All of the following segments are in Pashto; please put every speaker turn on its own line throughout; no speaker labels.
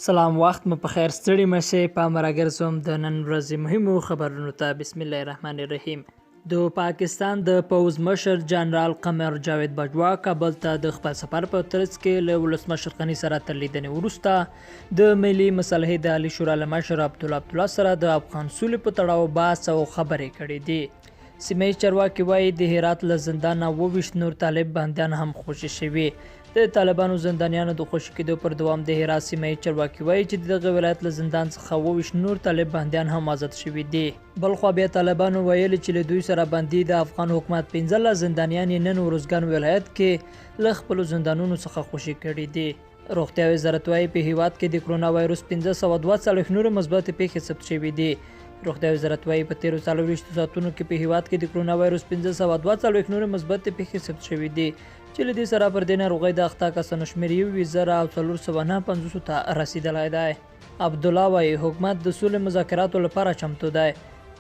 سلام وخت مو په خیر ستړي مشه په مرګرزم د نن ورځې مهمو خبرونو ته بسم الله الرحمن الرحیم. د پاکستان د پوز مشر جنرال قمر جاوید باجوا کابل ته د خپل سفر په ترڅ کې له ولسمشر غني سره تر لیدنې وروسته د ملي مصالحې د عالی شورا له مشر عبدالله سره د افغان سولې په تړاو بحث او خبرې کړې دي. سیمه چارواکي وایي د هرات له زندانه 22 نور طالب بندیان هم خوشي شوي. د طالبانو زندانیانو د خوشي کېدو پر دوام د هرات سیمه چارواکي وایي چې دغه ولایت له زندان څخه 22 نور طالب بندیان هم آزاد شوي دي. بلخوا بیا طالبانو ویلي چې له دوی سره بندي د افغان حکومت 15 زندانیان نن ورزګان ولایت کې له خپل زندانونو څخه خوشي کړي دي. روغتیا وزارت وایي په هیواد کې د کرونا وایرس 1542 نور مثبت پیښې ثبت شوي دي. روغتیا وزارت وایي په 13 ساعتونو کې په هیواد کې د کرونا وایرس 1542 نور مثبت پیښې ثبت شوي دي چې له دې سره پر دې ناروغۍ د اخته کسانو شمېر 1449 ته رسیدلی دی. عبدالله وایي حکومت د سولې مذاکراتو لپاره چمتو دی.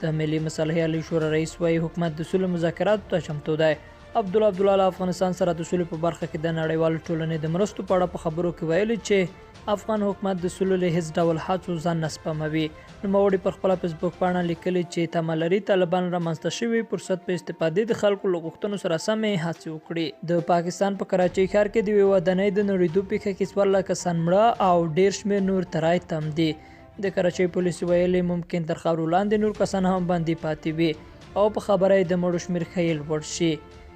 د ملي مصالحې عالی شورا رئیس وایي حکومت د سولې مذاکراتو ته چمتو دی. عبدالله له افغانستان سره د سولې په برخه کې د نړیوالو ټولنې د مرستو په اړه په خبرو کې ویلي چې افغان حکومت د سولې له هیڅ ډول هڅو ځان نه سپموي. نوموړي پر خپله فیسبوک پاڼه لیکلي چې تمه لري طالبان رامنځته شوي فرصت په استفادې د خلکو له غوښتنو سره سمې هڅې وکړي. د پاکستان په کراچۍ ښار کې د یوې ودانۍ د نړېدو پیښه کې 14 کسان مړه او ډېر شمېر نور ترای تم دي. د کراچۍ پولیسو ویلي ممکن تر خاورو لاندې نور کسان هم بندي پاتې وي او په خبره یې د مړو شمېر ښیي لوړ شي.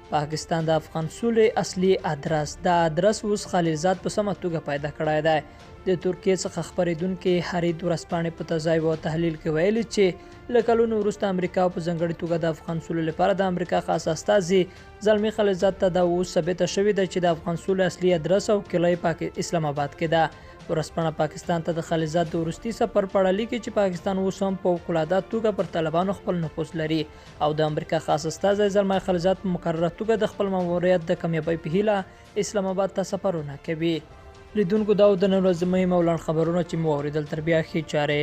پاکستان د افغان سولې اصلي ادرس دا ادرس اوس خلیلزاد په سمه توګه پیدا کړی دی. د ترکیې څخه خپرېدونکي حرید ورځپاڼې په تزایب او تحلیل کې ویلي چې له کلونو وروسته امریکا په ځانګړې توګه د افغان سولې لپاره د امریکا خاص استازي زلمي خلیلزاد ته دا اوس ثابته شوې ده چې د افغان سولې اصلي ادرس او کلی اسلام آباد کې ده. ورځپاڼه پاکستان ته د خلیلزاد د وروستي سفر په اړه لیکي چې پاکستان اوس هم په فوق‌العاده توګه پر طالبانو خپل نفوذ لري او د امریکا خاص استازی زلمی خلیلزاد په مقرره توګه د خپل ماموریت د کامیابۍ په هیله اسلام آباد ته سفرونه کوي. لیدونکو دا د نن ورځې مهم او لنډ خبرونه چې مو اورېدل، تر بیا ښې چارې.